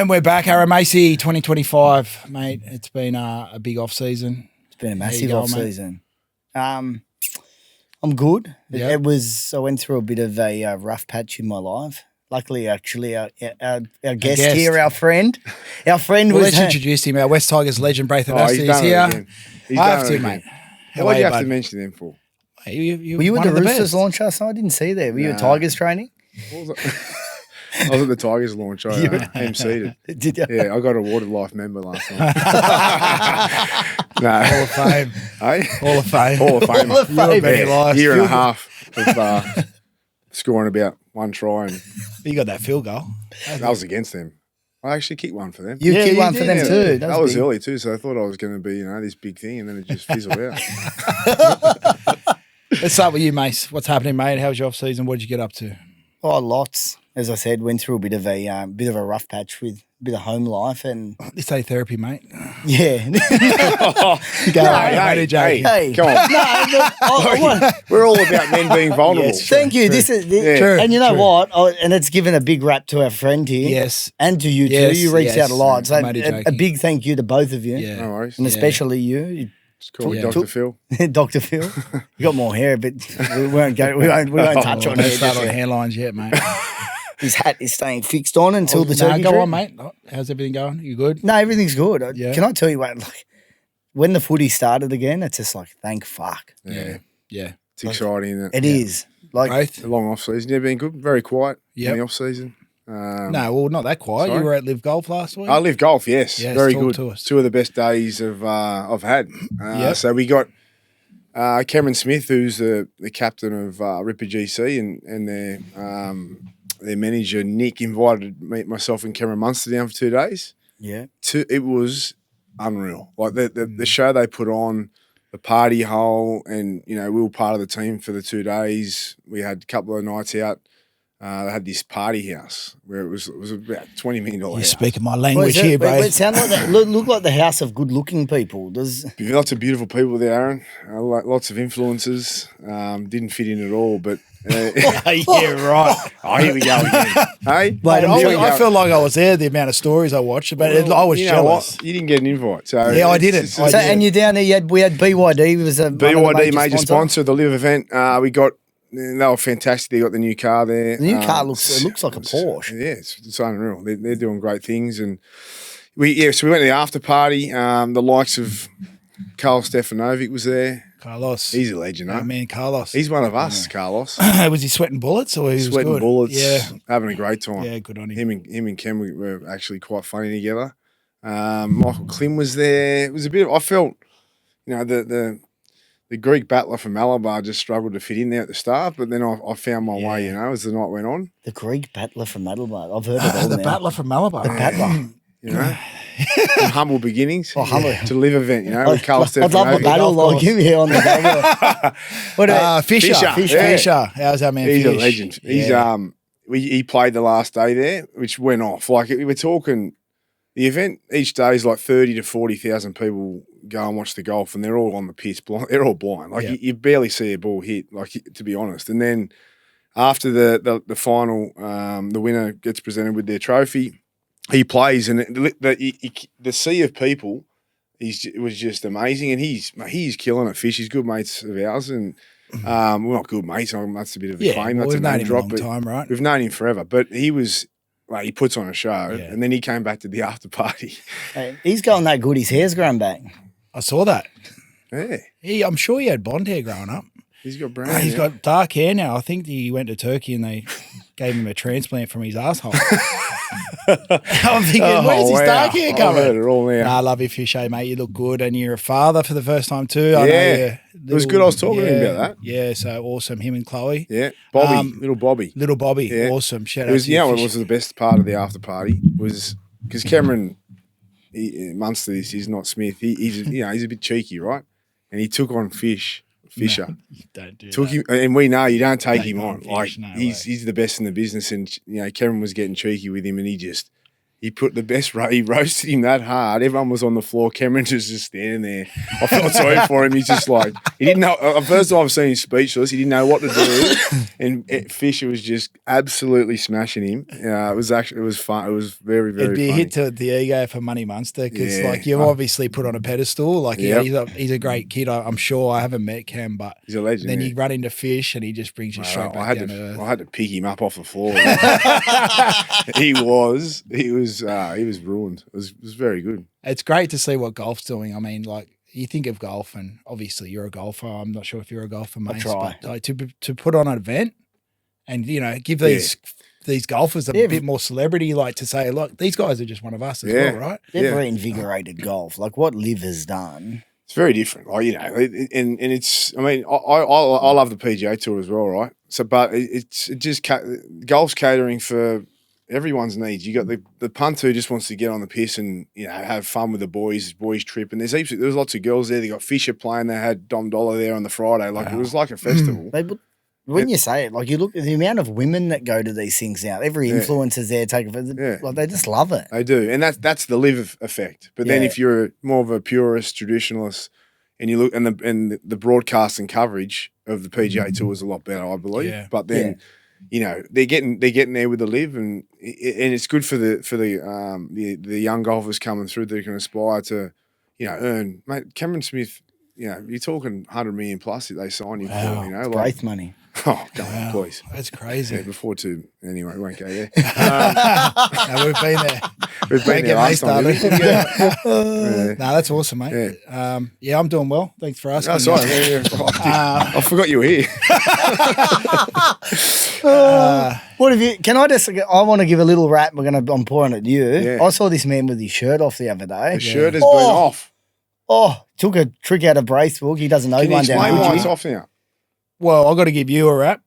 And we're back, Reni and Mace 2025, mate. It's been a big off-season. It's been a massive off-season. I'm good. Yeah. I went through a bit of a rough patch in my life. Luckily, actually, our guest here, our friend Let's introduce him. Our West Tigers legend, Braith Anasta, is here. I have to, mate. Why do you have to mention them for? Were you at the Roosters launch last night? I didn't see you there. Were you at Tigers training? I was at the Tigers launch. I MC'd it. Did you? Yeah, I got awarded life member last night. No. Hall of Fame. Hey? Hall of Fame. Hall of Fame. Hall of Fame. Yeah, year and a half of scoring about one try. And You got that field goal. that was against them. I actually kicked one for them. You kicked one did, for them yeah. too. That was big. early too, so I thought I was going to be, this big thing, and then it just fizzled out. Let's start with you, Mace. What's happening, mate? How was your off-season? What did you get up to? Oh, lots. As I said, went through a bit of a rough patch with a bit of home life and This ain't therapy, mate. yeah. Go on, Jay. Hey, Come on. We're all about men being vulnerable. Yes. Thank you. This is True, and you know true. what? And it's given a big rap to our friend here. Yes. And to you Yes, too. You reached yes. out a lot. So I'm only a joking. big thank you to both of you. Yeah. No worries. And especially you, Just call me Yeah. Dr. Phil. Dr. Phil. You got more hair, but we won't touch on Don't it. start on the hairlines yet, mate. His hat is staying fixed on until the Nah, turkey go trip. on, mate. How's everything going? You good? No, everything's good. Yeah. Can I tell you what? Like, when the footy started again, it's just like, thank fuck. Yeah. Yeah. It's exciting, isn't it? It is. Like, Both? A long off season. Yeah, been good. Very quiet Yep. in the off season. No, well, not that quiet. Sorry? You were at Live Golf last week. I live golf, yes. Yes, Very talk good. to us. Two of the best days I've had. Yep. So we got Cameron Smith, who's the captain of Ripper GC, and their manager, Nick, invited myself and Cameron Munster down for 2 days. yeah. It was unreal. Like the show they put on, the party hole, and we were part of the team for the 2 days. We had a couple of nights out. They had this party house where it was about $20 million. You're house. speaking my Well, language here, bro. It sound like that. Look like the house of good-looking people. Does Lots of beautiful people there, Aaron. Lots of influences. Didn't fit in at all, but Yeah, right. here we go again. Hey, Wait, I feel like I was there, the amount of stories I watched, but I was you know jealous. what? You didn't get an invite, so Yeah, I didn't. so? And you're down there. We had BYD. Was a BYD major sponsor of the Live event. We got. They were fantastic. They got the new car there. The new car looks like a Porsche. Yeah, it's unreal. They're doing great things, and so we went to the after party. The likes of Carl Stefanovic was there. Carlos. He's a legend, huh? man, Carlos. He's one of us, Carlos. Was he sweating bullets or he was Sweating good? bullets, Yeah. having a great time. Yeah, good on him. Him and Ken were actually quite funny together. Michael Klim was there. It was a bit. I felt, the Greek battler from Malabar just struggled to fit in there at the start, but then I found my way. As the night went on. The Greek battler from Malabar. I've heard of all The now. battler from Malabar. The battler. From humble beginnings humble. to Live event. With Carl I'd love a Stefanovic. battle like him here on the battle. What Fisher. Fisher. Fisher. How's that man? He's a Fish? legend. He's Yeah. he played the last day there, which went off. Like we were talking, the event each day is like 30 to 40,000 people go and watch the golf, and they're all on the piss. They're all blind. Like Yeah. you barely see a ball hit. Like to be honest, and then after the final, the winner gets presented with their trophy. He plays, and the sea of people. It was just amazing, and he's killing it. Fish, he's good mates of ours, and we're not good mates. That's a bit of a claim. That's we've a known name him drop. a long But time, right? we've known him forever. But he was like he puts on a show, Yeah. and then he came back to the after party. he's going that good. His hair's grown back. I saw that. Yeah, I'm sure he had blonde hair growing up. he's got brown. He's yeah. got dark hair now. I think he went to Turkey and they gave him a transplant from his asshole. I'm thinking, where's his dark hair I've coming? heard it all now. Nah, I love you, Fisher, mate. You look good, and you're a father for the first time too. I know Yeah. It was good I was talking to him about that. Yeah, so awesome. Him and Chloe. Yeah, Bobby, little Bobby. Little Bobby, Yeah. awesome. Shout It out was, to you, what Fish. was the best part of the after party was because Cameron, Munster, he's not Smith. He's he's a bit cheeky, right? And he took on Fisher. You don't do Took that. him, and we know you don't take him on on. Fish, Like no he's the best in the business, and Cameron was getting cheeky with him, and he He put the best he roasted him that hard. Everyone was on the floor. Cameron was just standing there. I felt sorry for him. He's just like, he didn't know. First time I've seen him speechless. He didn't know what to do. And Fisher was just absolutely smashing him. It was fun. It was very, very It'd be funny. a hit to the ego for Money Munster because, like, you're obviously put on a pedestal. Like, he's a great kid. I'm sure. I haven't met Cam, but he's a legend. Then you run into Fish and he just brings you straight back down to earth. I had to pick him up off the floor. He was ruined. It was very good. It's great to see what golf's doing. I mean, like, you think of golf, and obviously you're a golfer. I'm not sure if you're a golfer, Mace, but like, to put on an event and, you know, give these golfers a bit more celebrity, like to say, look, these guys are just one of us as well, right? They've reinvigorated golf. Like what Liv has done. It's very different. Like, you know, and it's, I mean, I love the PGA Tour as well, right? So, but it's just golf's catering for everyone's needs. You got the punter who just wants to get on the piss and, you know, have fun with the boys trip. And there's lots of girls there. They got Fisher playing. They had Dom Dollar there on the Friday. Like, it was like a festival. When you say it, like, you look at the amount of women that go to these things now. Every influencer's there like, they just love it. They do, and that's the live effect. But then if you're more of a purist traditionalist, and you look and the broadcast and coverage of the PGA Tour is a lot better, I believe. Yeah. But then. You know, they're getting there with the live, and it's good for the young golfers coming through that can aspire to, you know, earn. Mate, Cameron Smith, you know, you're talking 100 million plus that they sign you for, you know, like Braith money. Oh, come on, please. That's crazy. Anyway, we won't go there. No, we've been there. We've been there last time. No, that's awesome, mate. Yeah. I'm doing well. Thanks for asking. No, sorry. I forgot you were here. What have you? I want to give a little rap. I'm pouring it to you. Yeah. I saw this man with his shirt off the other day. The shirt has been off. Oh, took a trick out of Braith's book. He doesn't know one down. Can you explain why it's off now? Well, I've got to give you a rap.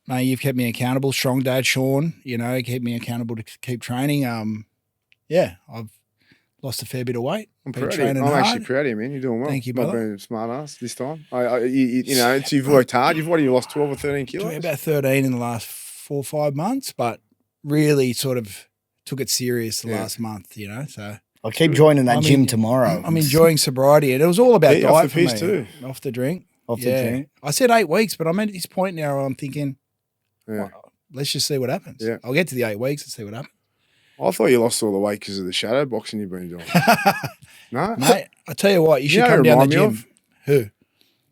Mate, you've kept me accountable. Strong dad, Sean, you know, keep me accountable to keep training. I've lost a fair bit of weight. I'm actually proud of you, man. You're doing well. Thank you, brother. Not being a smart ass this time. You know, you've worked hard. You lost 12 or 13 kilos? About 13 in the last 4 or 5 months, but really sort of took it serious the last month, you know, so. I'll keep joining that gym tomorrow. I'm enjoying sobriety, and it was all about diet off the for me. too. Off the drink. Off the drink. I said 8 weeks, but I'm at this point now where I'm thinking, let's just see what happens. Yeah. I'll get to the 8 weeks and see what happens. I thought you lost all the weight because of the shadow boxing you've been doing. No? Mate, I tell you what, you should come down the gym. Of? Who?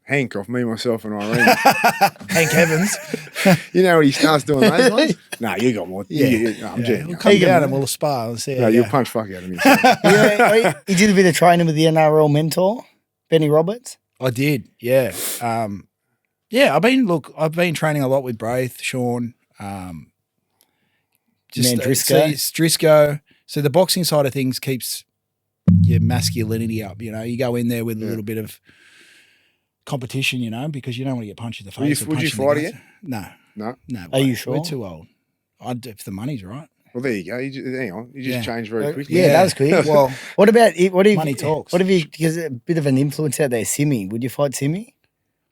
Hank, off me, myself, and Irene. Hank Evans. You know when he starts doing those ones? No, you got more. I'm joking. We'll come down and we'll spar and see. You'll punch fuck out of me. You did a bit of training with the NRL mentor, Benny Roberts? I did, yeah. I've been training a lot with Braith, Sean, Driscoll. So the boxing side of things keeps your masculinity up. You know, you go in there with a little bit of competition, you know, because you don't want to get punched in the face. Would you fight again? No. Are you sure? We're too old. If the money's right. Well, there you go. Hang on. You just changed very quickly. Yeah, that was quick. Well, what if money talks? What if you, because a bit of an influence out there, Simi? Would you fight Simi?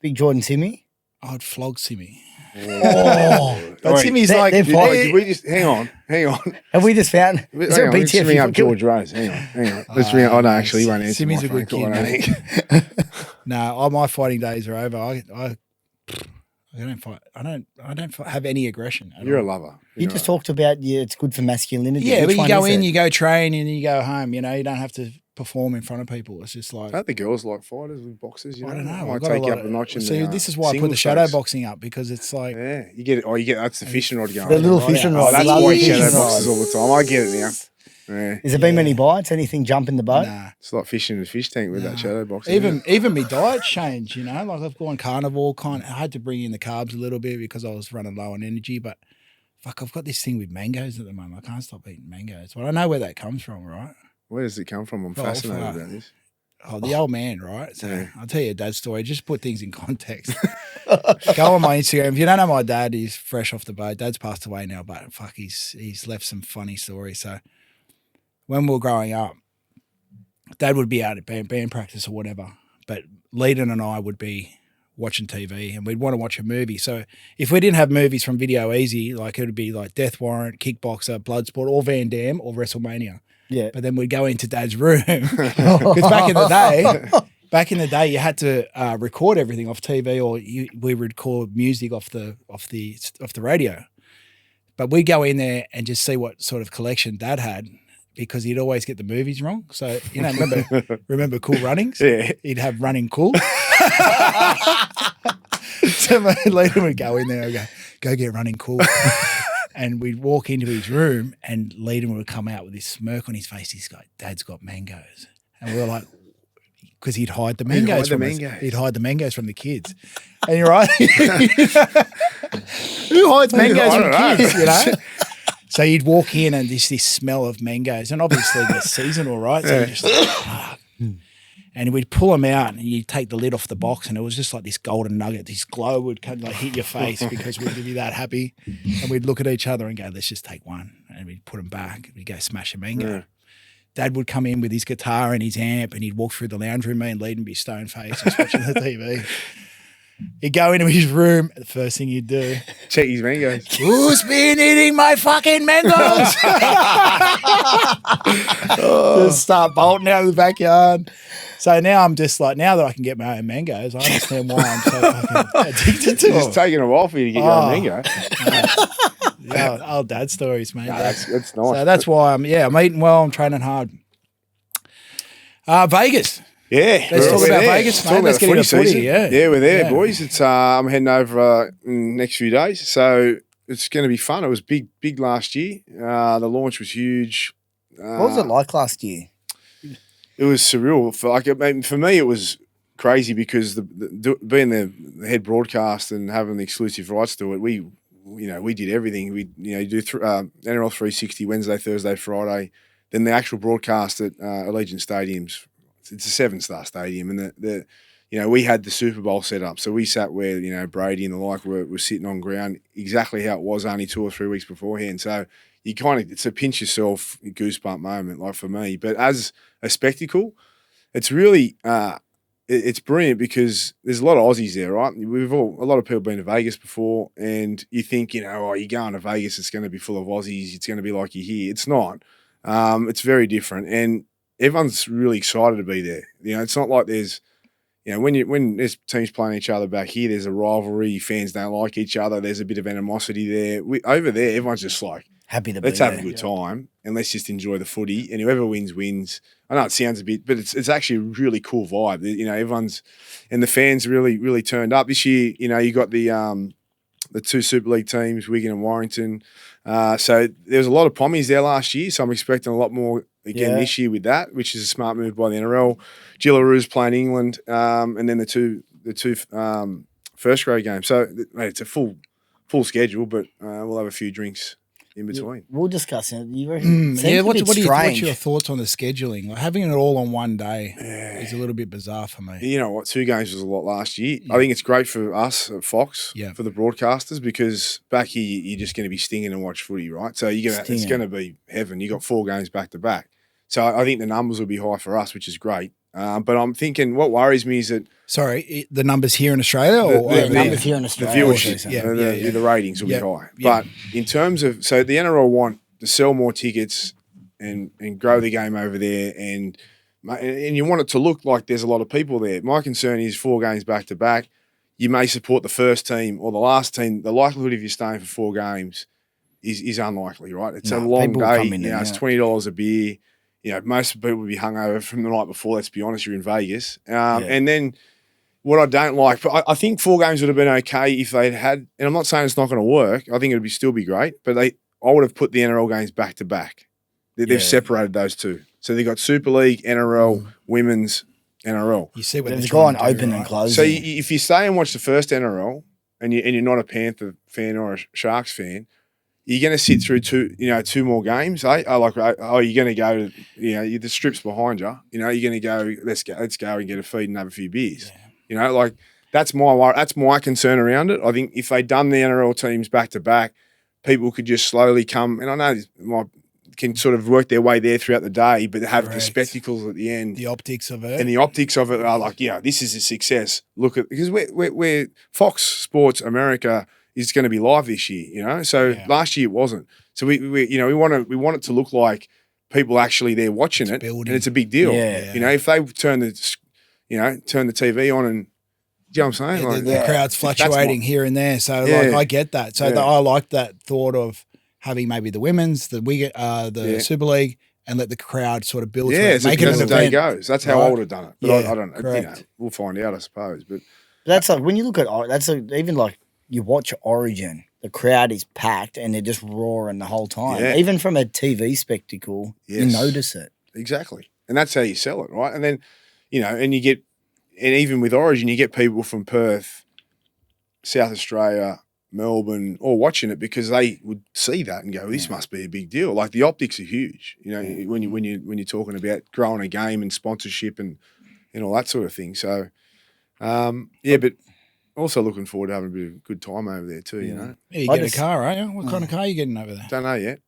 Big Jordan Simi? I'd flog Simi. Oh, but Simi's like, did we just hang on? Have we just found? Is there a BTF? Let's ring up George Rose. Hang on. Let's ring up. Oh no, actually, he won't answer. Simi's a good kid, mate. No, my fighting days are over. I don't fight. I don't have any aggression. You're a lover. You just talked about it's good for masculinity. Yeah, but you go in, you go train, and you go home. You know, you don't have to perform in front of people. It's just like, don't the girls like fighters with boxers? You know? I don't know. I might take you up a notch. See, this is why I put the shadow boxing up, because it's like, you get that's the fishing rod going. The little fishing rod. That's why you shadow boxes all the time. I get it now. Yeah. Has there been many bites? Anything jump in the boat? Nah. It's like fishing in a fish tank with that shadow boxing. Even my diet's changed, you know. Like I've gone carnivore, I had to bring in the carbs a little bit because I was running low on energy. But fuck, I've got this thing with mangoes at the moment. I can't stop eating mangoes. But I know where that comes from, right? Where does it come from? I'm fascinated about this. Oh, the old man, right? So I'll tell you a dad's story. Just put things in context. Go on my Instagram. If you don't know my dad, he's fresh off the boat. Dad's passed away now, but fuck, he's left some funny stories. So when we were growing up, Dad would be out at band practice or whatever, but Leadon and I would be watching TV, and we'd want to watch a movie. So if we didn't have movies from Video Easy, like it would be like Death Warrant, Kickboxer, Bloodsport, or Van Damme, or WrestleMania. Yeah. But then we'd go into Dad's room because back in the day, you had to record everything off TV, or we would record music off the radio. But we'd go in there and just see what sort of collection Dad had, because he'd always get the movies wrong. So, you know, remember Cool Runnings? Yeah. He'd have Running Cool. So Liam would go in there and go get Running Cool. And we'd walk into his room and Liam would come out with this smirk on his face. He's got, Dad's got mangoes. And we were like, because he'd hide the mangoes from us. He'd hide the mangoes from the kids. And you're right. Who hides mangoes from kids, you know? So you'd walk in and this smell of mangoes, and obviously they're seasonal, right? So you're just like, fuck. And we'd pull them out and you'd take the lid off the box, and it was just like this golden nugget, this glow would kind of like hit your face because we'd be that happy. And we'd look at each other and go, let's just take one. And we'd put them back. We'd go smash a mango. Yeah. Dad would come in with his guitar and his amp, and he'd walk through the lounge room, me and Lead and be stone-faced just watching the TV. He'd go into his room, the first thing he'd do, check his mangoes. Who's been eating my fucking mangoes? Just start bolting out of the backyard. So now I'm just like, now that I can get my own mangoes, I understand why I'm so fucking addicted to them. It's taking a while for you to get your own mango. Yeah, old dad stories, mate. No, that's nice. So that's why I'm eating well, I'm training hard. Vegas. Yeah, let's talk about Vegas, mate. Let's get into footy. Yeah, we're there, boys. It's I'm heading over in the next few days, so it's going to be fun. It was big last year. The launch was huge. What was it like last year? It was surreal. For me, it was crazy because being the head broadcast and having the exclusive rights to it, we did everything. We do NRL 360 Wednesday, Thursday, Friday, then the actual broadcast at Allegiant Stadiums. It's a 7-star stadium, and we had the Super Bowl set up. So we sat where Brady and the like were sitting on ground, exactly how it was only 2 or 3 weeks beforehand. So you it's a pinch yourself goosebump moment, like for me. But as a spectacle, it's really it's brilliant because there's a lot of Aussies there, right? A lot of people been to Vegas before, and you think you're going to Vegas, it's going to be full of Aussies, it's going to be like you're here. It's not. It's very different, and everyone's really excited to be there. It's not like there's, when there's teams playing each other back here, there's a rivalry. Fans don't like each other. There's a bit of animosity there. Over there, everyone's just like happy to be let's have a good time and let's just enjoy the footy. And whoever wins, wins. I know it sounds a bit, but it's actually a really cool vibe. Everyone's and the fans really turned up this year. You got the 2 Super League teams, Wigan and Warrington. So there was a lot of pommies there last year. So I'm expecting a lot more again this year with that, which is a smart move by the NRL. Gillaroos playing England, and then the two first grade games. So mate, it's a full schedule, but we'll have a few drinks in between. We'll discuss it. What's your thoughts on the scheduling? Like having it all on one day is a little bit bizarre for me. You know what? 2 games was a lot last year. Yeah. I think it's great for us at Fox, for the broadcasters, because back here you're just going to be stinging and watch footy, right? So it's going to be heaven. You got 4 games back to back. So I think the numbers will be high for us, which is great. But I'm thinking what worries me is that... Sorry, the numbers here in Australia? The numbers here in Australia. The viewership, the ratings will be high. But in terms of... So the NRL want to sell more tickets and grow the game over there, and you want it to look like there's a lot of people there. My concern is 4 games back-to-back. You may support the first team or the last team. The likelihood of you staying for 4 games is unlikely, right? It's a long day. It's $20 a beer. Most people would be hungover from the night before. Let's be honest, you're in Vegas. And then what I don't like, but I think 4 games would have been okay if they'd had, and I'm not saying it's not going to work. I think it would still be great, but I would have put the NRL games back to back. They've separated those 2. So they've got Super League, NRL, Women's, NRL. You see what they've gone open and closed. So if you stay and watch the first NRL and you're not a Panther fan or a Sharks fan, you're going to sit through 2 more games, eh? You're going to go to, the strip's behind you. You're going to go, let's go and get a feed and have a few beers. Yeah. That's my concern around it. I think if they'd done the NRL teams back to back, people could just slowly come. And I know can sort of work their way there throughout the day, but have the Correct. spectacles at the end. The optics of it. And the optics of it are like, yeah, this is a success. Look at, because we're Fox Sports America is going to be live this year, you know. So last year it wasn't. So we want it to look like people actually there watching it, and it's a big deal. Yeah. You know, if they turn the TV on and, you know what I'm saying? The crowd's fluctuating here and there. So like I get that. So I like that thought of having maybe the women's, the Super League, and let the crowd sort of build. Yeah, make it as an the day event. goes. That's how I would have done it. But I don't know. Correct. You know, we'll find out, I suppose. But That's like when you look at even like you watch Origin, the crowd is packed and they're just roaring the whole time. Yeah. Even from a TV spectacle, you notice it. Exactly. And that's how you sell it, right? And then, you know, and even with Origin, you get people from Perth, South Australia, Melbourne, all watching it because they would see that and go, this must be a big deal. Like the optics are huge, you know, when you're talking about growing a game and sponsorship and all that sort of thing. So, but also looking forward to having a bit of a good time over there too, you know. Yeah, you get a car, right? What kind of car are you getting over there? Don't know yet.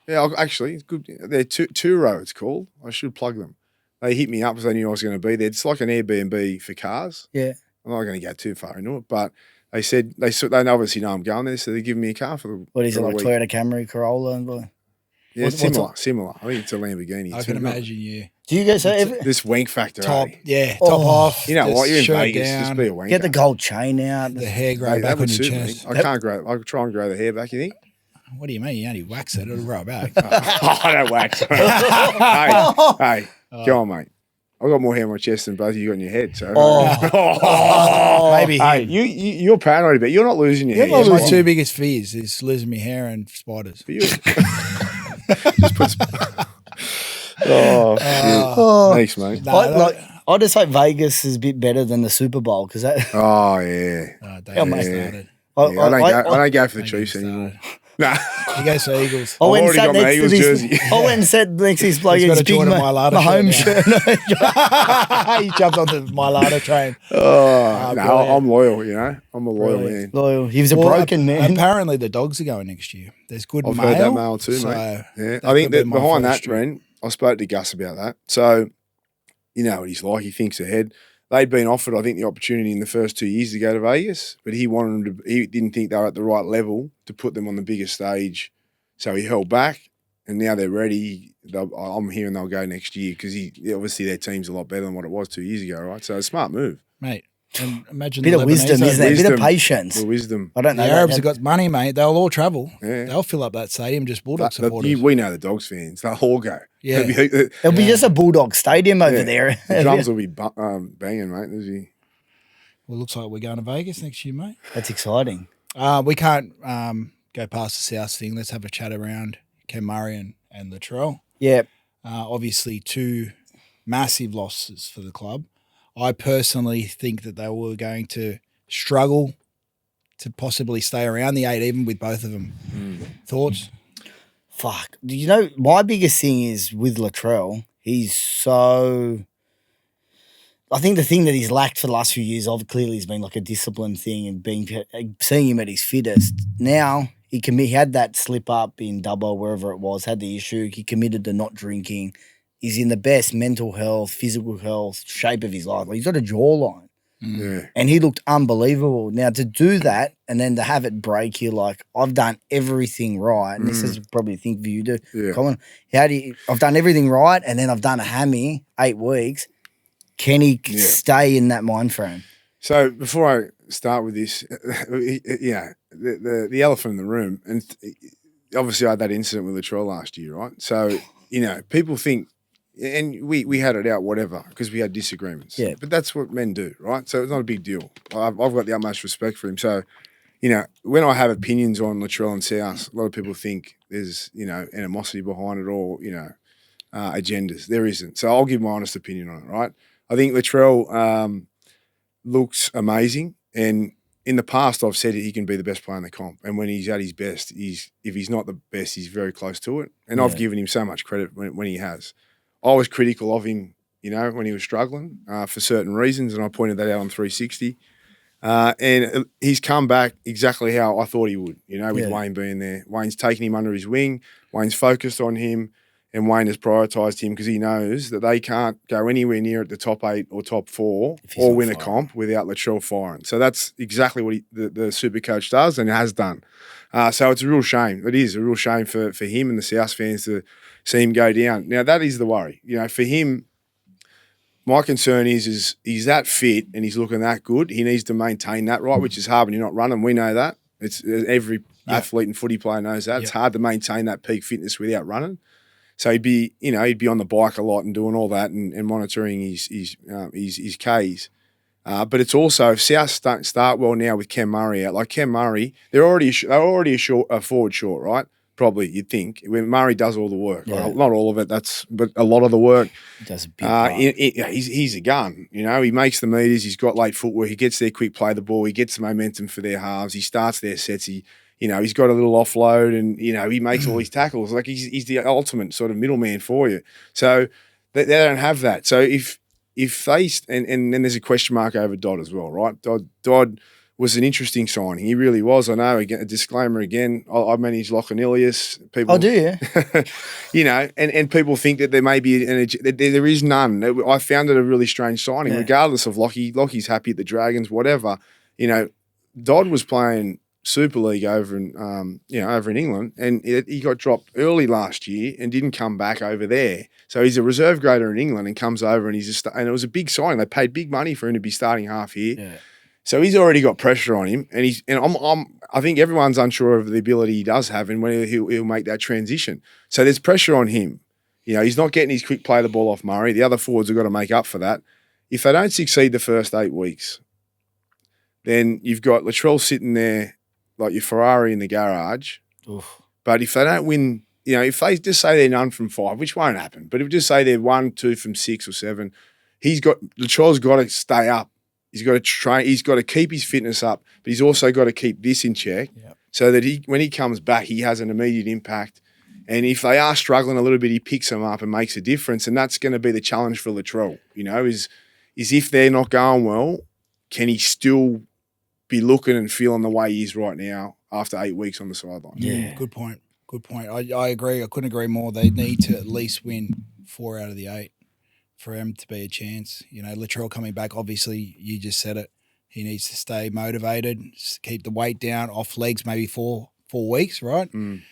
Yeah, actually, it's good. They're Turo, it's called. I should plug them. They hit me up because they knew I was going to be there. It's like an Airbnb for cars. Yeah. I'm not going to go too far into it, but they said they obviously know I'm going there, so they're giving me a car for the. What is it, like week. Toyota Camry, Corolla? And yeah, similar. I think it's a Lamborghini. I can imagine you. do you guys this wank factor? Top, eh? top off. You know what? You're in shirt Vegas. down, Just be a wanker. get the gold chain out? the hair grow Hey, back that on would your suit me. chest. I can't grow. I'll try and grow the hair back. You think? What do you mean? You only wax it; it'll grow back. I don't wax. hey, go on, mate. I've got more hair on my chest than both of you got in your head. So Maybe hey, you're paranoid about it. You're not losing your hair. my two biggest fears is losing my hair and spiders. For you. Just put thanks, mate. I just hope Vegas is a bit better than the Super Bowl because that. Oh yeah. Don't get started. I don't go for the Chiefs anymore. Nah. You go for Eagles. I went and already sat got my next to Eagles this. jersey. I went and sat next to this bloke He's in got his to big join a Mylata home shirt shirt. He jumped on the Mylata train. No, brilliant. I'm loyal. You know, I'm a loyal man. Loyal. He was a Well, broken man. Apparently, the Dogs are going next year. There's good I've mail. heard that mail too, so mate. Yeah, that I think could be that my behind first that, trip. Ren, I spoke to Gus about that. So, you know what he's like. He thinks ahead. They'd been offered, I think, the opportunity in the first 2 years to go to Vegas, but he wanted them to. He didn't think they were at the right level to put them on the biggest stage, so he held back. And now they're ready. I'm hearing they'll go next year because obviously their team's a lot better than what it was 2 years ago, right? So a smart move. Mate. And imagine Bit the of wisdom, Lebanese isn't it? A bit of Wisdom. patience. The wisdom. I don't know. The Arabs have got money, mate. They'll all travel. Yeah. They'll fill up that stadium, just Bulldog supporters. We know the Dogs fans. They'll all go. Yeah. It'll be just a Bulldog stadium over there. The drums will be banging, mate. Well, it looks like we're going to Vegas next year, mate. That's exciting. We can't go past the South thing. Let's have a chat around Ken Murray and Latrell. Yeah. Obviously, two massive losses for the club. I personally think that they were going to struggle to possibly stay around the 8, even with both of them. Thoughts? Fuck. You know, my biggest thing is with Latrell, he's so... I think the thing that he's lacked for the last few years, clearly has been like a discipline thing and seeing him at his fittest. Now, he had that slip up in Dubbo, wherever it was, had the issue. He committed to not drinking. He's in the best mental health, physical health, shape of his life. Like, he's got a jawline. Yeah. And he looked unbelievable. Now, to do that and then to have it break, you're like, I've done everything right. And this is probably a thing for you to Yeah. Colin. I've done everything right and then I've done a hammy 8 weeks. Can he stay in that mind frame? So before I start with this, the elephant in the room, and obviously I had that incident with Latrell last year, right? So, you know, people think, and we had it out, whatever, because we had disagreements. Yeah. But that's what men do, right? So it's not a big deal. I've got the utmost respect for him. So, you know, when I have opinions on Latrell and South, a lot of people think there's, you know, animosity behind it or, you know, agendas. There isn't. So I'll give my honest opinion on it, right? I think Latrell looks amazing, and in the past I've said he can be the best player in the comp, and when he's at his best, if he's not the best, he's very close to it, and I've given him so much credit when he has. I was critical of him, you know, when he was struggling for certain reasons, and I pointed that out on 360. And he's come back exactly how I thought he would, with Yeah. Wayne being there. Wayne's taken him under his wing. Wayne's focused on him, and Wayne has prioritised him because he knows that they can't go anywhere near at the top 8 or top 4 or win a comp without Latrell firing. So that's exactly what the super coach does and has done. So it's a real shame. It is a real shame for him and the South fans to see him go down. Now, that is the worry. For him, my concern is he's that fit and he's looking that good. He needs to maintain that, right, which is hard when you're not running. We know that. It's every athlete and footy player knows that. It's hard to maintain that peak fitness without running. So he'd be on the bike a lot and doing all that and monitoring his Ks. But it's also, if South start well now with Ken Murray out, like Ken Murray, they're already a forward short, right? Probably, you'd think. When Murray does all the work. Yeah. Not all of it, but a lot of the work. He does a big part. He's a gun. He makes the meters. He's got late footwork. He gets there quick, play the ball. He gets the momentum for their halves. He starts their sets. He's got a little offload and, he makes all these tackles. Like he's the ultimate sort of middleman for you. So they don't have that. So if they, and then there's a question mark over Dodd as well, right? Dodd was an interesting signing. He really was. I know, again, a disclaimer again, I manage Lochinilius. People, Oh, do you? And people think that there may be there is none. I found it a really strange signing, regardless of Lockie. Lockie's happy at the Dragons, whatever. Dodd was playing Super League over in England, and he got dropped early last year and didn't come back over there. So he's a reserve grader in England and comes over and and it was a big signing. They paid big money for him to be starting half here. Yeah. So he's already got pressure on him, and I think everyone's unsure of the ability he does have and when he'll make that transition. So there's pressure on him. He's not getting his quick play the ball off Murray. The other forwards have got to make up for that. If they don't succeed the first 8 weeks, then you've got Latrell sitting there like your Ferrari in the garage. Oof. But if they don't win, if they just say they're none from 5, which won't happen, but if just say they're 1, 2 from 6 or 7, Latrell's got to stay up. He's got to train. He's got to keep his fitness up, but he's also got to keep this in check so that when he comes back, he has an immediate impact. And if they are struggling a little bit, he picks them up and makes a difference. And that's going to be the challenge for Latrell. Is if they're not going well, can he still be looking and feeling the way he is right now after 8 weeks on the sideline? Yeah. Good point. I agree. I couldn't agree more. They need to at least win 4 out of the 8 for him to be a chance. Latrell coming back, obviously, you just said it. He needs to stay motivated, keep the weight down, off legs maybe 4 weeks, right? Mm.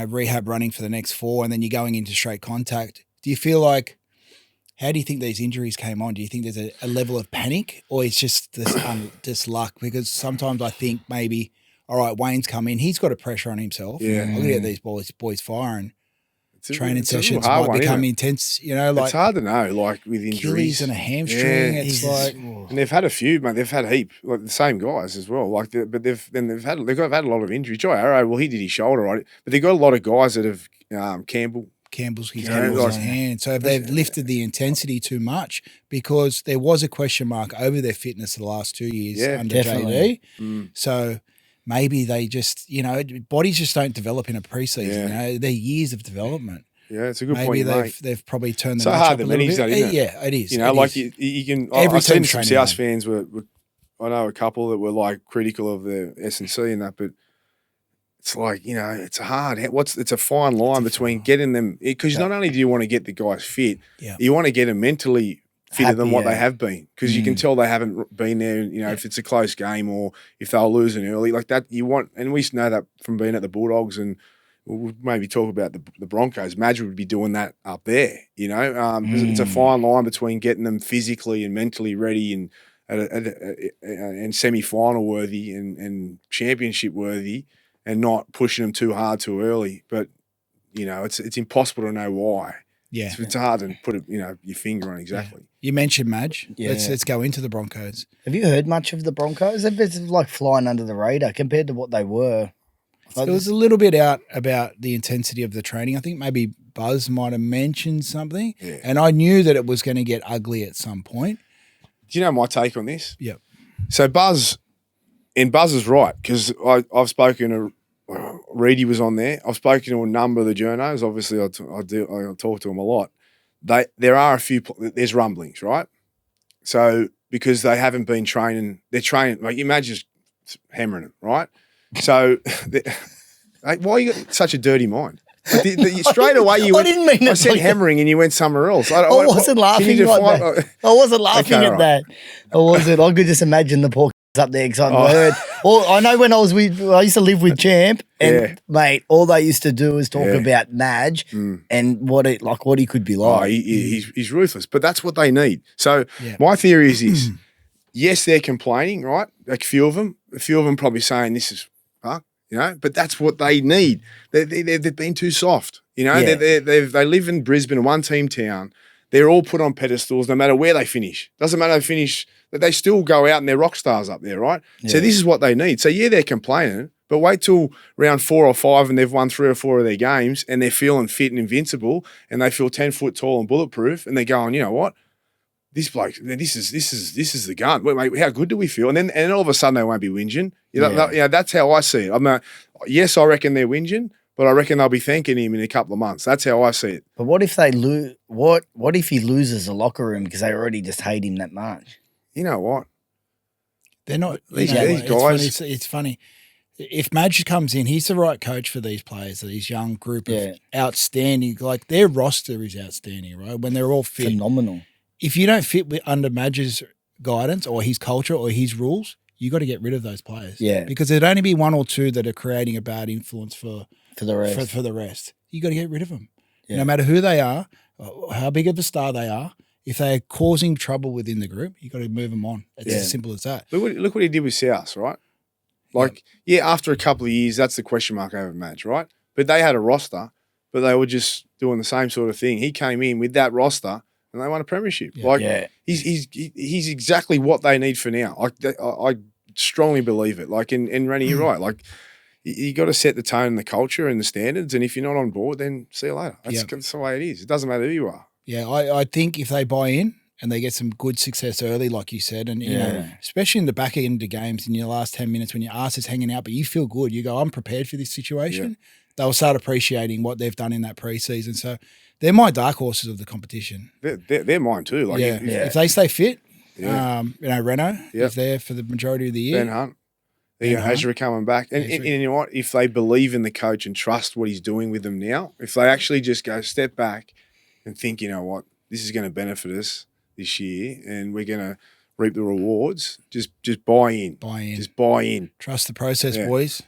Rehab running for the next 4, and then you're going into straight contact. Do you feel like, how do you think these injuries came on? Do you think there's a level of panic, or it's just this luck? Because sometimes I think maybe, all right, Wayne's come in, he's got a pressure on himself. Yeah. I'm going to get these boys firing. Training it's a sessions hard might one, become intense, like it's hard to know, like with injuries. Achilles and a hamstring. Yeah. It's like, and they've had a few, mate. They've had a heap, like the same guys as well. Like, but they've had a lot of injuries. Joy Arrow, well, he did his shoulder, right? But they've got a lot of guys that have Campbell's his hand. So they've lifted the intensity too much because there was a question mark over their fitness the last 2 years under definitely. JD. So maybe they just, bodies just don't develop in a preseason. They're years of development. Yeah, it's a good maybe point. They've probably turned the so notch hard up the a little minis, bit. though, isn't it? Yeah, it is. You can. Every I've seen team's some training South hard. fans were. I know a couple that were like critical of the S&C and that, but it's like it's hard. It's a fine line between getting them, because not only do you want to get the guys fit, you want to get them mentally fitter than what they have been, because you can tell they haven't been there. If it's a close game or if they're losing early like that, you want, and we know that from being at the Bulldogs, and we'll maybe talk about the Broncos. Madge would be doing that up there, because it's a fine line between getting them physically and mentally ready and semi-final worthy and championship worthy, and not pushing them too hard too early. But it's impossible to know why. Yeah, it's hard to put your finger on exactly. Yeah. You mentioned Madge. Yeah. Let's go into the Broncos. Have you heard much of the Broncos? They're like flying under the radar compared to what they were. It was a little bit out about the intensity of the training. I think maybe Buzz might have mentioned something, and I knew that it was going to get ugly at some point. Do you know my take on this? Yep. So Buzz is right, because I've spoken to Reedy was on there. I've spoken to a number of the journos. Obviously, I talk to them a lot. There are a few. There's rumblings, right? So because they haven't been training. They're training, like, imagine just hammering it, right? So, like, why you got such a dirty mind? Straight away, you went. I didn't mean I it said like hammering, and you went somewhere else. I wasn't laughing like that. I wasn't laughing at that. I wasn't. I could just imagine the poor up there because I heard. Well, I know when I used to live with Champ, and mate, all they used to do was talk about Madge and what he could be like. Oh, he's ruthless, but that's what they need. So my theory is this: yes, they're complaining, right? Like a few of them probably saying this is fuck. You know, but that's what they need. They've been too soft. You know, they live in Brisbane, a one-team town. They're all put on pedestals no matter where they finish. Doesn't matter if they finish, but they still go out and they're rock stars up there, right? Yeah. So this is what they need. So they're complaining, but wait till round 4 or 5 and they've won 3 or 4 of their games and they're feeling fit and invincible and they feel 10 foot tall and bulletproof and they're going, you know what? This bloke, this is the gun. Wait, mate, how good do we feel? And all of a sudden they won't be whinging. You know, that's how I see it. Yes, I reckon they're whinging, but I reckon they'll be thanking him in a couple of months. That's how I see it. But what if they lose? What if he loses the locker room because they already just hate him that much? You know what? They're not. These guys. It's funny. If Madge comes in, he's the right coach for these players, these young group of outstanding. Like their roster is outstanding, right? When they're all fit, phenomenal. If you don't fit under Madge's guidance or his culture or his rules, you got to get rid of those players. Yeah, because there'd only be 1 or 2 that are creating a bad influence for the rest. For the rest, you got to get rid of them. Yeah. No matter who they are, how big of a star they are. If they're causing trouble within the group, you got to move them on. It's as simple as that. Look what he did with South, right? Like, after a couple of years, that's the question mark over Madge, right? But they had a roster, but they were just doing the same sort of thing. He came in with that roster. And they won a premiership. He's exactly what they need for now. I strongly believe it. Like, and Reni, you're right. Like, you got to set the tone and the culture and the standards. And if you're not on board, then see you later. That's the way it is. It doesn't matter who you are. Yeah, I think if they buy in and they get some good success early, like you said, and you know, especially in the back end of games in your last 10 minutes when your ass is hanging out, but you feel good, you go, I'm prepared for this situation. Yeah. They'll start appreciating what they've done in that preseason. So they're my dark horses of the competition. They're mine too. Like if they stay fit, you know, Reno is there for the majority of the year. Ben Hunt. Hazra coming back. And you know what? If they believe in the coach and trust what he's doing with them now, if they actually just go step back and think, you know what, this is going to benefit us this year and we're going to reap the rewards, just buy in. Just buy in. Trust the process, boys.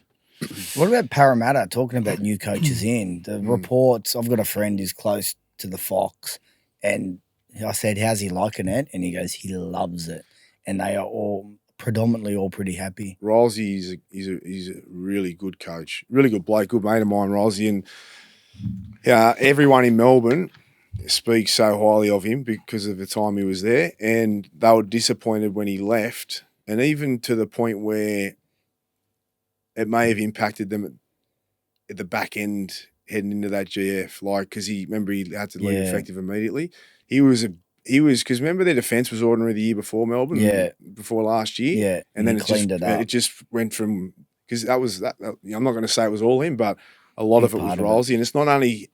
What about Parramatta, talking about new coaches in? The reports, I've got a friend who's close to the Fox, and I said, how's he liking it? And he goes, he loves it. And they are all predominantly all pretty happy. Rolsey, he's a really good coach, really good bloke, good mate of mine, Rolsey. And everyone in Melbourne speaks so highly of him because of the time he was there, and they were disappointed when he left, and even to the point where it may have impacted them at the back end heading into that GF, like, because he had to leave effective immediately. He was because remember their defence was ordinary the year before Melbourne, before last year, and then it just went from, because that was that. I'm not going to say it was all him, but a lot of it was Rolsey, and it's not only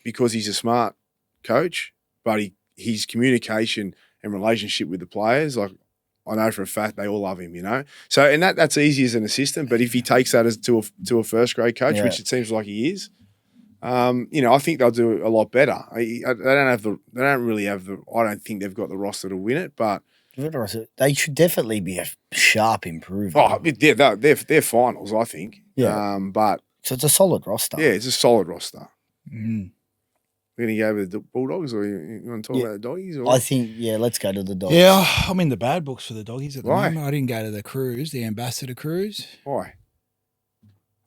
because he's a smart coach, but his communication and relationship with the players, like, I know for a fact they all love him, you know. So, and that's easy as an assistant, but if he takes that as to a first grade coach, which it seems like he is, you know, I think they'll do a lot better. They don't really have the. I don't think they've got the roster to win it, but they should definitely be a sharp improvement. Oh, yeah, they're finals, I think. Yeah, but so it's a solid roster. Yeah, it's a solid roster. Mm. We're going to go with the Bulldogs, or you want to talk about the Doggies? Or? I think, let's go to the Dogs. Yeah, I'm in the bad books for the Doggies at the moment. I didn't go to the cruise, the Ambassador cruise. Why?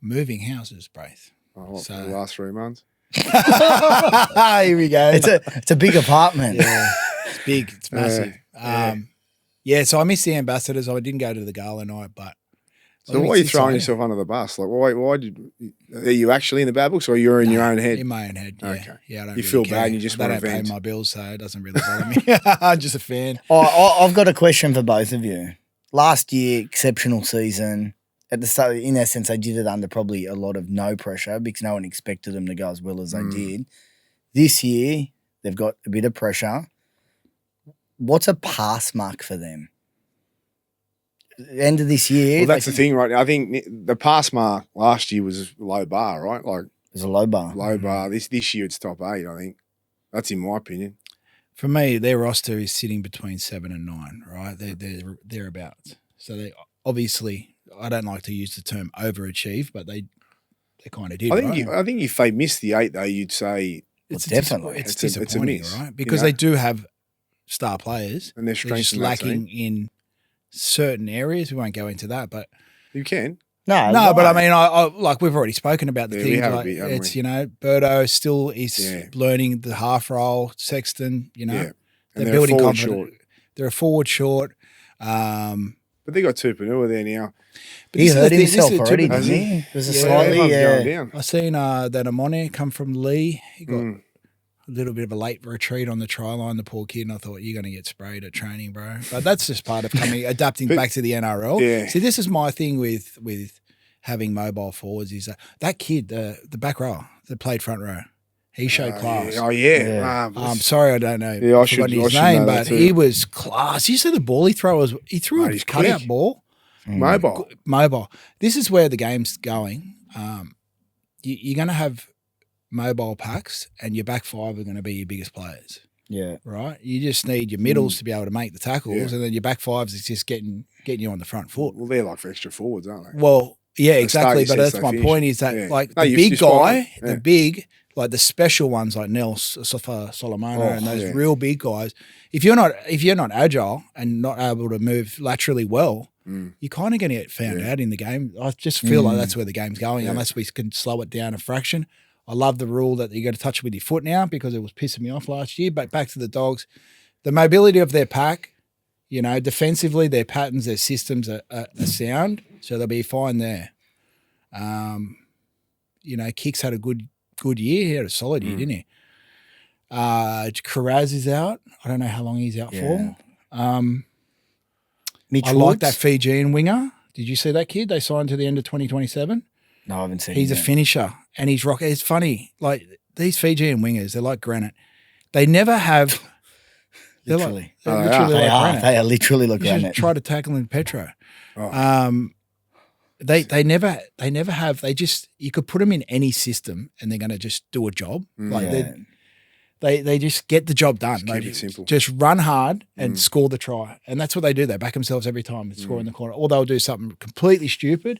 Moving houses, Braith. For the last 3 months? Here we go. It's a big apartment. Yeah, it's big. It's massive. So I missed the Ambassadors. I didn't go to the gala night, but... So why are you throwing yourself under the bus? Like, why are you actually in the bad books, or you're in your own head? In my own head, yeah. Okay. Yeah, I don't feel bad and you just want to vent. I don't pay my bills, so it doesn't really bother me. I'm just a fan. I've got a question for both of you. Last year, exceptional season. At the start, in essence, they did it under probably a lot of no pressure because no one expected them to go as well as they did. This year, they've got a bit of pressure. What's a pass mark for them? end of this year. Well, that's the thing, right? I think the pass mark last year was low bar, right? Like It's a low bar. low bar. This year it's top 8. I think that's in my opinion. For me, their roster is sitting between 7 and 9, right? They're thereabouts. So they obviously, I don't like to use the term overachieve, but they kind of did. I think if they missed the 8, though, you'd say it's definitely it's disappointing, miss, right? Because they do have star players, and they're just lacking in certain areas. We won't go into that, but you can. No, but I mean, I like we've already spoken about the Yeah, things. we have Like a bit, haven't it's we? Birdo still is learning the half role. Sexton, And they're building forward confidence. short. They're a forward short. But they got Tupanua there now. But he this is hurt the thing, this himself is already, typical- didn't he? There's a Yeah, slightly, everyone's going down. I seen that Amone come from Lee. He got Mm. a little bit of a late retreat on the try line, the poor kid, and I thought, you're going to get sprayed at training, bro. But that's just part of adapting back to the NRL. Yeah. See, this is my thing with having mobile forwards is that kid, the back row that played front row, he showed class. Yeah. Oh, yeah. Sorry, I don't know. Yeah, I should his know name, that but too. he was class. You see the ball he throws? He threw Mate, a he's cutout quick. ball. Mobile. Mobile. This is where the game's going. You're going to have mobile packs, and your back 5 are going to be your biggest players. Yeah. Right. You just need your middles to be able to make the tackles, Yeah. and then your back 5s is just getting you on the front foot. Well, they're like for extra forwards, aren't they? Well, yeah, They exactly. start, But you that's say my they point. finish. Is that Yeah. like No, the you're big spot on. guy, Yeah. the big, like the special ones like Nels, Sofa, Solomona, and those real big guys. If you're not agile and not able to move laterally well, you're kind of going to get found out in the game. I just feel like that's where the game's going, unless we can slow it down a fraction. I love the rule that you got to touch it with your foot now because it was pissing me off last year. But back to the Dogs, the mobility of their pack, defensively, their patterns, their systems are sound, so they'll be fine there. Kicks had a good year. He had a solid year, didn't he? Carraz is out. I don't know how long he's out for. Mitch I like Woods? that Fijian winger. Did you see that kid? They signed to the end of 2027. No, I haven't seen He's a him yet. finisher, and he's rock. It's funny, like these Fijian wingers, they're like granite. They never have. They're Literally. They're literally They like are. granite. They are literally like You should granite. try to tackle in Petro. Oh. They never have. They just you could put them in any system, and they're going to just do a job. Like Yeah. they just get the job done. Just They keep it simple. Just run hard and score the try, and that's what they do. They back themselves every time and score in the corner, or they'll do something completely stupid.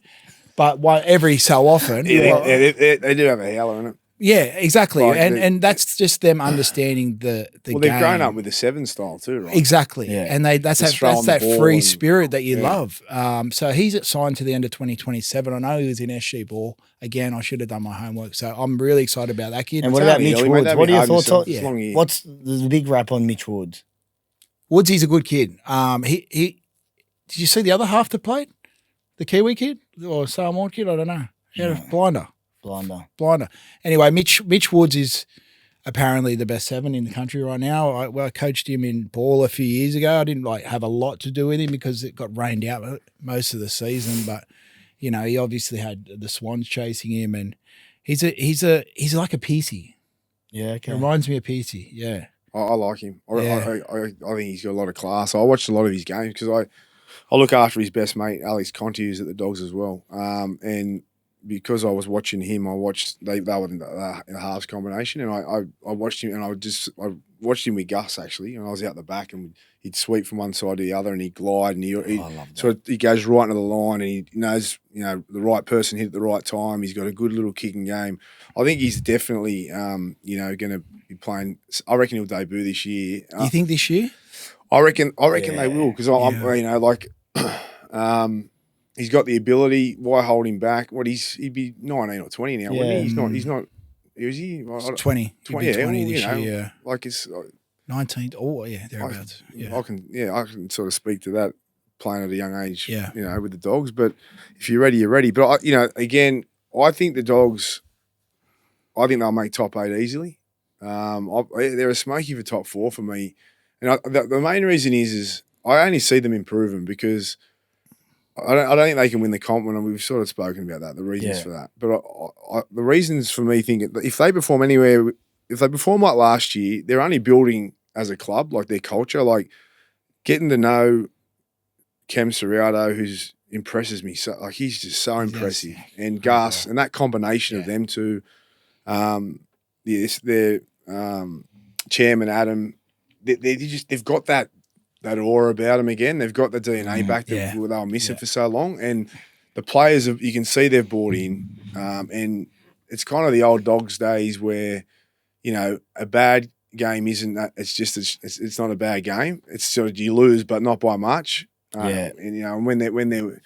But every so often, They do have a howler in it. yeah, exactly, Like and that's just them understanding the Well, game. they've grown up with the 7 style too, right? Exactly, Yeah. and that's Just throwing that the ball free and- spirit that you Yeah. love. So he's signed to the end of 2027. I know he was in SG Ball again. I should have done my homework, so I'm really excited about that kid. And what Don't about be Mitch early, mate. Woods? Don't What be are your hard on thoughts yourself. on It's long year. what's the big rap on Mitch Woods? Woods, he's a good kid. He did you see the other half that played? The Kiwi kid or Samoan kid? I don't know. He had a blinder. Anyway, Mitch Woods is apparently the best 7 in the country right now. I coached him in ball a few years ago. I didn't have a lot to do with him because it got rained out most of the season. But he obviously had the Swans chasing him, and he's like a PC. Yeah, It okay. reminds me of PC. Yeah. I like him. Yeah. I think he's got a lot of class. I watched a lot of his games because I look after his best mate, Alex Conti, who's at the Dogs as well. And because I was watching him, they were in the halves combination, and I watched him, and I watched him with Gus actually, and I was out the back, and he'd sweep from one side to the other, and he'd glide, and he love that. so he goes right into the line, and he knows the right person hit at the right time. He's got a good little kicking game. I think he's definitely going to be playing. I reckon he'll debut this year. You think this year? I reckon they will because he's got the ability. Why hold him back? He'd be 19 or 20 now, wouldn't he? He's not. Is he? It's 20. He'll be 20, 20 this year. Yeah. Like it's. 19. Oh, yeah, thereabouts. Yeah. I can sort of speak to that playing at a young age. Yeah. With the Dogs. But if you're ready, you're ready. But again, I think the Dogs. I think they'll make top 8 easily. They're a smoky for top 4 for me, and the main reason is I only see them improving because I don't think they can win the comp. And we've sort of spoken about that, the reasons for that. But the reasons for me thinking if they perform like last year, they're only building as a club, like their culture, like getting to know Cam Serrato, who's impresses me. So like he's just so impressive, and Gus, and that combination of them two. Their chairman Adam, they've got that aura about them again. They've got the DNA back that they were missing for so long, and the players you can see they've bought in, and it's kind of the old Dogs days where a bad game isn't that. It's not a bad game. It's sort of you lose, but not by much. And when they're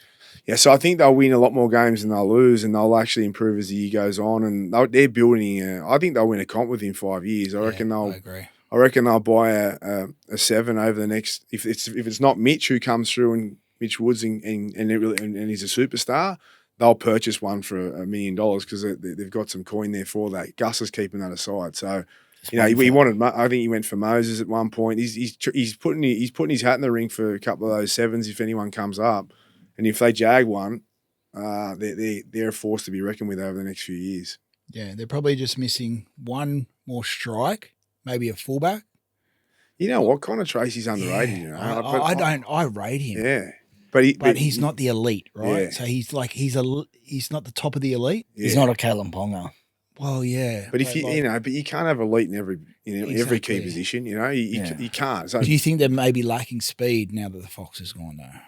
so I think they'll win a lot more games than they'll lose, and they'll actually improve as the year goes on. And they're building. I think they'll win a comp within 5 years. I reckon they'll. I agree. I reckon they'll buy a 7 over the next. If it's not Mitch who comes through and Mitch Woods and he's a superstar, they'll purchase one for $1 million because they've got some coin there for that. Gus is keeping that aside. So. He wanted. I think he went for Moses at one point. He's putting his hat in the ring for a couple of those 7s if anyone comes up, and if they jag one, they're a force to be reckoned with over the next few years. Yeah, they're probably just missing one more strike, maybe a fullback. You know what? Connor Tracy's underrated. Yeah. I rate him. Yeah, but he's not the elite, right? Yeah. So he's not the top of the elite. Yeah. He's not a Kalen Ponga. Well, yeah, but if but you can't have elite in every key position. You can't. So, do you think they may be lacking speed now that the Fox is gone though?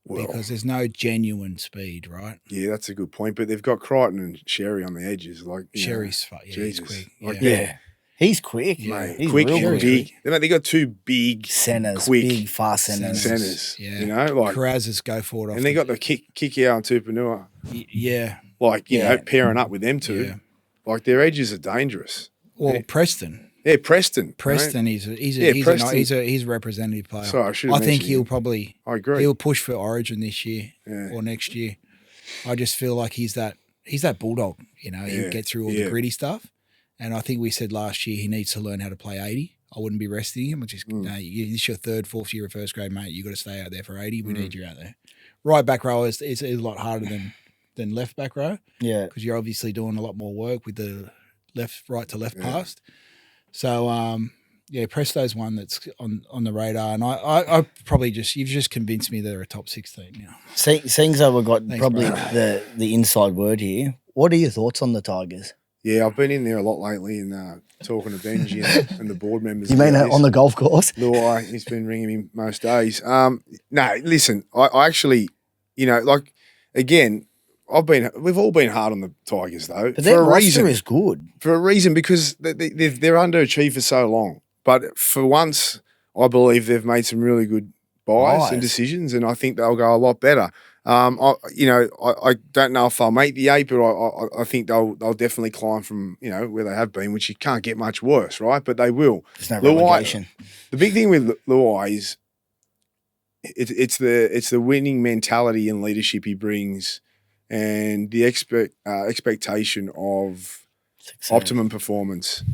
Well, because there's no genuine speed, right? Yeah, that's a good point. But they've got Crichton and Sherry on the edges. Sherry's he's quick. He's quick, mate. He's quick and big. They got 2 big centers, quick big fast centers. Yeah, Carrazas go for it. And they got the kick out and Tupanua. Yeah. Pairing up with them two, their edges are dangerous. Well, Preston. Yeah, Preston. Preston, right? he's a representative player. Sorry, I think he'll probably. I agree. He'll push for Origin this year or next year. I just feel like he's that bulldog. He'll get through all the gritty stuff, and I think we said last year he needs to learn how to play 80. I wouldn't be resting him. This is your 3rd, 4th year of first grade, mate. You got to stay out there for 80. We need you out there. Right back row is a lot harder than left back row. Yeah. Because you're obviously doing a lot more work with the right to left pass. So, Presto's one that's on the radar. And I probably you've just convinced me they're a top 16 now. Seeing as we've got the inside word here, what are your thoughts on the Tigers? Yeah, I've been in there a lot lately and talking to Benji and the board members. You mean on the golf course? Luai, he's been ringing me most days. No, listen, I actually, again, we've all been hard on the Tigers though. But their roster is good. For a reason, because they're underachieved for so long. But for once, I believe they've made some really good buys and decisions, and I think they'll go a lot better. I don't know if they'll make the 8, but I think they'll definitely climb from where they have been, which you can't get much worse, right? But they will. There's no relegation. The big thing with Luai is it's the winning mentality and leadership he brings, and the expectation of optimum performance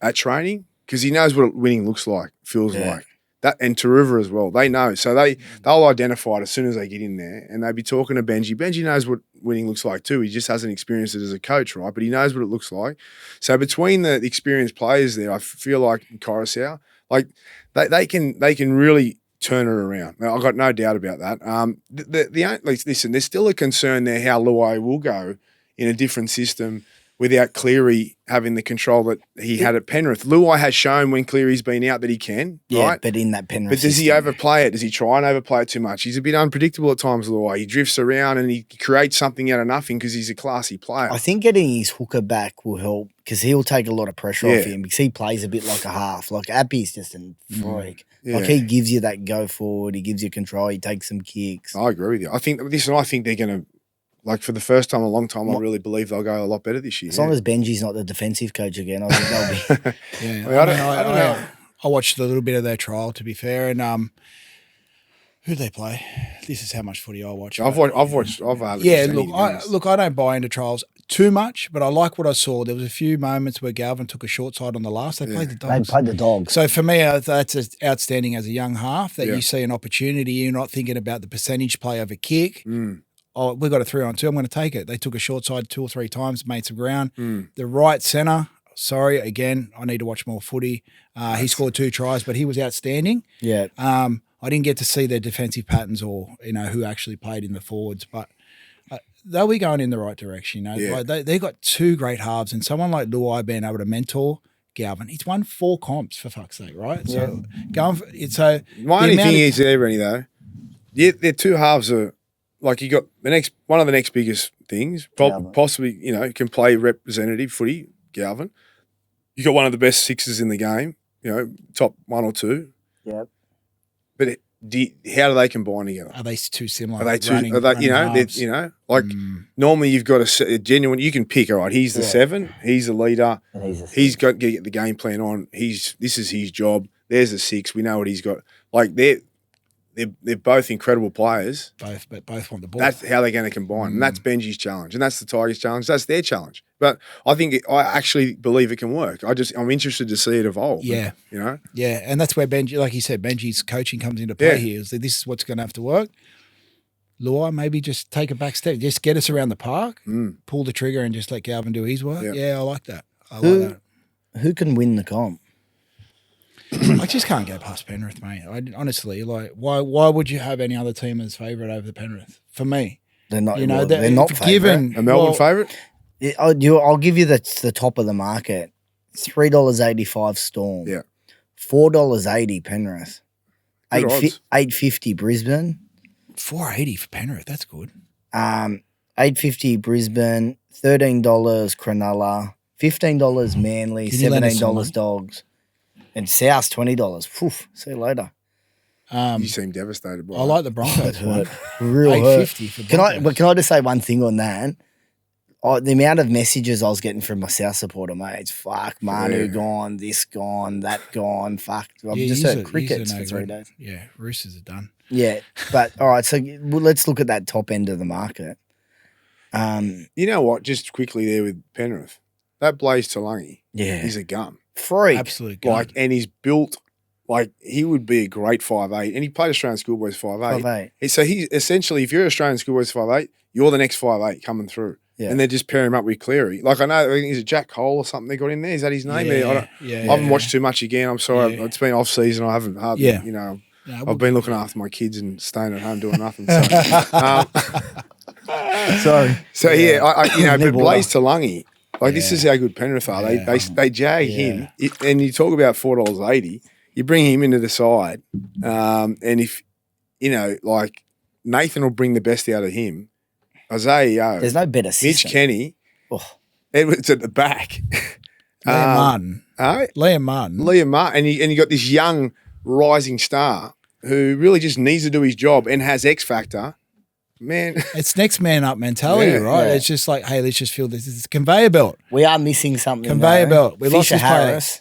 at training, because he knows what winning looks like, feels like. That and Taruva as well. They know. So they'll identify it as soon as they get in there, and they'll be talking to Benji. Benji knows what winning looks like too. He just hasn't experienced it as a coach, right? But he knows what it looks like. So between the experienced players there, I feel like in Coruscant, they can really turn it around. Now, I've got no doubt about that. Listen, there's still a concern there how Luai will go in a different system without Cleary having the control that he had at Penrith. Luai has shown when Cleary's been out that he can, right? But in that Penrith But does he overplay it? Does he try and overplay it too much? He's a bit unpredictable at times, Luai. He drifts around and he creates something out of nothing because he's a classy player. I think getting his hooker back will help because he'll take a lot of pressure off him because he plays a bit like a half. Like Appy's just a freak. Like he gives you that go forward. He gives you control. He takes some kicks. I agree with you. I think they're going to, for the first time in a long time, I really believe they'll go a lot better this year. As long as Benji's not the defensive coach again, I think they'll be. I don't know. I watched a little bit of their trial, to be fair, and who they play? This is how much footy I watch. I've watched. I don't buy into trials too much, but I like what I saw. There was a few moments where Galvin took a short side on the last. They played the Dogs. They played the Dogs. So for me, that's outstanding as a young half that you see an opportunity. You're not thinking about the percentage play over kick. Oh, we've got a 3-on-2. I'm going to take it. They took a short side 2 or 3 times, made some ground. The right centre, again, I need to watch more footy. He scored 2 tries, but he was outstanding. Yeah. I didn't get to see their defensive patterns or, who actually played in the forwards, but they'll be going in the right direction. Yeah. Like they've got two great halves, and someone like Luai being able to mentor Galvin. He's won 4 comps, for fuck's sake, right? So going for it. So my only thing is there, Reni, though, their two halves are like you got one of the next biggest things, possibly, can play representative footy, Galvin. You got one of the best sixes in the game, top 1 or 2. Yep. But how do they combine together? Are they too similar? Are they too? Normally you've got a genuine. You can pick. All right, he's the 7. He's the leader. He's got to get the game plan on. This is his job. There's the 6. We know what he's got. Like they're both incredible players. But both want the ball. That's how they're going to combine, and that's Benji's challenge, and that's the Tigers' challenge. That's their challenge. But I actually believe it can work. I'm interested to see it evolve. Yeah, Yeah, and that's where Benji, like you said, Benji's coaching comes into play here. Is that this is what's going to have to work. Luai, maybe just take a back step, just get us around the park, pull the trigger, and just let Galvin do his work. Yeah, I like that. Who can win the comp? I just can't get past Penrith, mate. Honestly, why would you have any other team as favourite over the Penrith? For me, they're not. They're not favourite. A Melbourne favourite. I'll give you the top of the market. $3.85 Storm. Yeah. $4.80 Penrith. $8.50 Brisbane. $4.80 for Penrith. That's good. $8.50 Brisbane. $13 Cronulla. $15 Manly. $17 Dogs. And South $20. Poof, see you later. You seem devastated by I like the Broncos one. Real $8.50 for Broncos. Can I just say one thing on that? The amount of messages I was getting from my South supporter mates, fuck, Manu gone, this gone, that gone, fuck. I've just heard crickets for 3 days. Yeah, Roosters are done. Yeah, but all right, so let's look at that top end of the market. You know what? Just quickly there with Penrith, that Blaze Talangi, he's a gun. Freak. Absolute gun. And he's built like he would be a great 5'8", and he played Australian Schoolboys 5'8". So he's essentially, if you're Australian Schoolboys 5'8", you're the next 5'8" coming through. Yeah. And they just pair him up with Cleary. Like I think is it Jack Cole or something they got in there? Is that his name? I haven't watched too much again. I'm sorry. It's been off season. I haven't hardly, I've been looking after my kids and staying at home doing nothing. So, sorry. So but Blaze Talangi, this is how good Penrith are. They jag him, and you talk about $4.80. You bring him into the side, and if Nathan will bring the best out of him. Isaiah, there's no better system. Mitch Kenny, Edwards at the back. Liam Martin, and you got this young rising star who really just needs to do his job and has X factor. Man, it's next man up mentality, right? Yeah. It's just like, hey, let's just feel this. It's a conveyor belt. We are missing something. Conveyor belt. We lost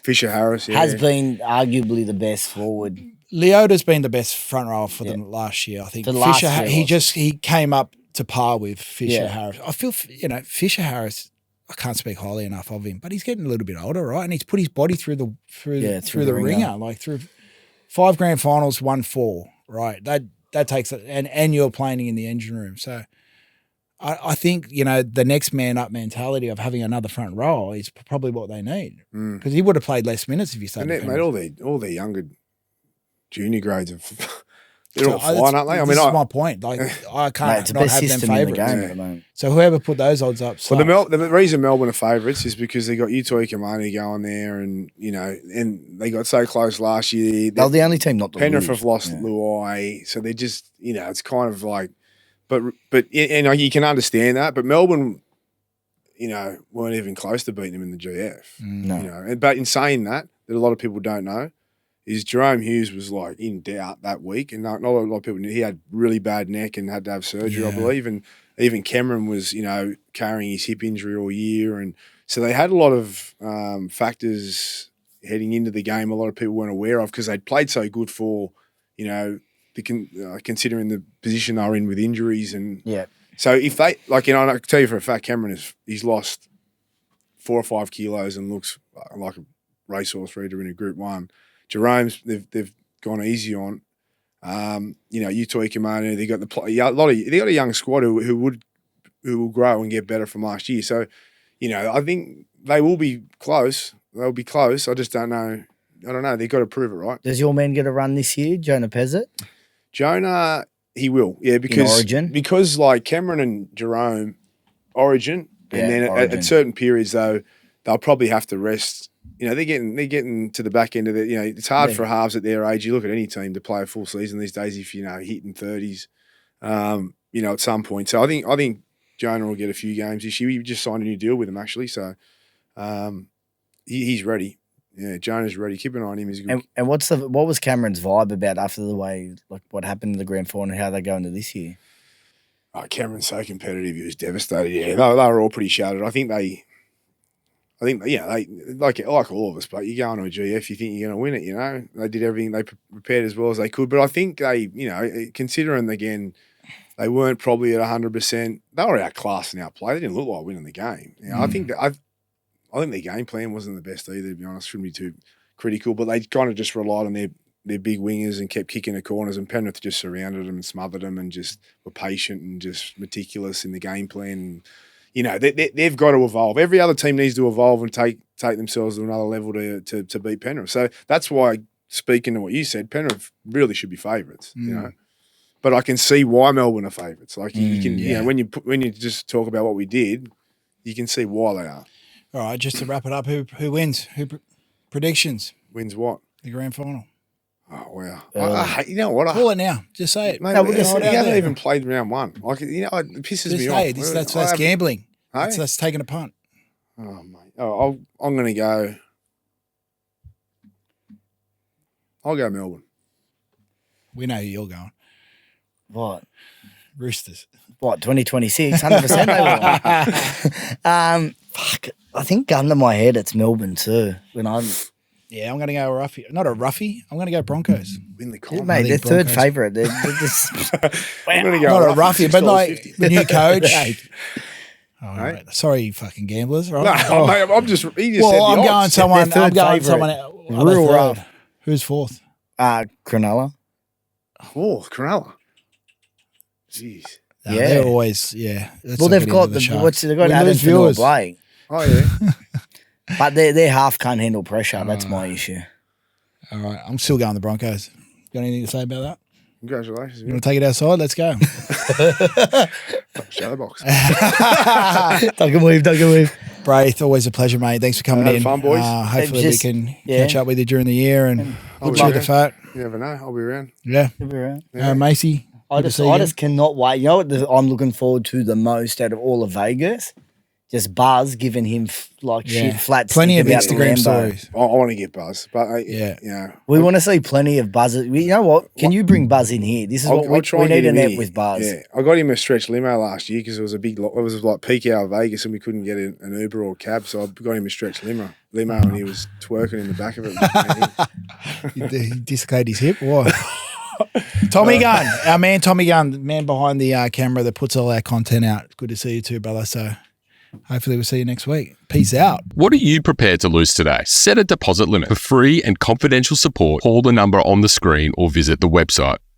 Fisher Harris has been arguably the best forward. Leota's been the best front rower for them last year. I think he came up to par with Fisher Harris. I feel Fisher Harris. I can't speak highly enough of him, but he's getting a little bit older, right? And he's put his body through the ringer, like through 5 grand finals, won 4, right? That takes it, and you're playing in the engine room. So I think the next man up mentality of having another front row is probably what they need because he would have played less minutes if you started. Mate, all their younger junior grades have. They're all flying, aren't they? This is my point. Like I can't not have them favourites. So whoever put those odds up. Well, the reason Melbourne are favourites is because they got Utoi Kamani going there, and and they got so close last year. They're the only team not to Penrith lose. have lost Luai, so they're just it's kind of like, but you can understand that. But Melbourne, weren't even close to beating them in the GF. No, but in saying that a lot of people don't know. Is Jerome Hughes was like in doubt that week, and not a lot of people knew he had really bad neck and had to have surgery, I believe. And even Cameron was, carrying his hip injury all year, and so they had a lot of factors heading into the game. A lot of people weren't aware of because they'd played so good for, considering the position they were in with injuries, and So if they I can tell you for a fact, Cameron he's lost 4 or 5 kilos and looks like a racehorse reader in a Group 1. Jerome's they've gone easy on. Utoi Kamani, they got they got a young squad who will grow and get better from last year. So, I think they will be close. They'll be close. I just don't know I don't know. They've got to prove it, right? Does your man get a run this year, Jonah Pezzett? Jonah, he will. Yeah, because like Cameron and Jerome, Origin, and then at certain periods though, they'll probably have to rest. You know, they're getting to the back end of it. You know, it's hard for halves at their age. You look at any team to play a full season these days if hitting 30s. You know, at some point. So I think Jonah will get a few games this year. We just signed a new deal with him actually, so he's ready. Yeah, Jonah's ready. Keep an eye on him. He's good. And what was Cameron's vibe about after the way, like what happened in the grand final and how they go into this year? Oh, Cameron's so competitive. He was devastated. Yeah, they were all pretty shattered. I think they like all of us. But you go into a GF, you think you're going to win it. You know, they did everything. They prepared as well as they could. But I think they, considering again, they weren't probably at 100%. They were outclassed and outplayed. They didn't look like winning the game. You know, I think their game plan wasn't the best either, to be honest. Shouldn't be too critical, but they kind of just relied on their big wingers and kept kicking the corners, and Penrith just surrounded them and smothered them and just were patient and just meticulous in the game plan. You know, they've got to evolve. Every other team needs to evolve and take themselves to another level to beat Penrith. So that's why, speaking to what you said, Penrith really should be favourites, you know. But I can see why Melbourne are favourites. Like you can, you know, when you just talk about what we did, you can see why they are. All right, just to wrap it up, who wins? Predictions? Wins what? The grand final. Oh wow! You know what? Call it now. Just say it. Mate, no, you haven't even played round one. Like it pisses me off. That's gambling. Hey? That's taking a punt. Oh mate. Oh, I'm going to go. I'll go Melbourne. We know who you're going. What? Roosters. What, 2026? 100% they will. Fuck. I think gun to my head, it's Melbourne too. I'm going to go roughie. Not a roughie. I'm going to go Broncos. Win the comp. Mate, they're third favourite. They're just... I'm going to go not a roughie, but like the new coach. Oh, right. Right. Sorry, you fucking gamblers. Right? No, mate, I'm just. He just well, said I'm going someone. I'm going someone. Real rough. Who's fourth? Cronulla. Fourth, Cronulla. Jeez. No, they're always Well, they've got they've got Adams and Blake. Oh yeah. But they half can't handle pressure. That's my issue. All right, I'm still going the Broncos. Got anything to say about that? Congratulations. You want to take it outside? Let's go. Shadow box. Duck and weave. Braith, always a pleasure, mate. Thanks for coming in. Fun, boys. Hopefully we can catch up with you during the year and cheer the fat. You never know. I'll be around. Yeah. You'll be around. Macey. I just cannot wait. You know what I'm looking forward to the most out of all of Vegas? Just Buzz giving him shit flat. Plenty of Instagram Lambo. stories. I want to get Buzz, but we want to see plenty of Buzz. You know what? Can you bring Buzz in here? This is what we need an app with Buzz. Yeah, I got him a stretch limo last year because it was a big. It was like peak hour Vegas, and we couldn't get an Uber or a cab, so I got him a stretch limo, and he was twerking in the back of it. He dislocated his hip. What? Tommy Gunn, our man Tommy Gunn, the man behind the camera that puts all our content out. Good to see you too, brother. So hopefully we'll see you next week. Peace out. What are you prepared to lose today? Set a deposit limit. For free and confidential support, call the number on the screen or visit the website.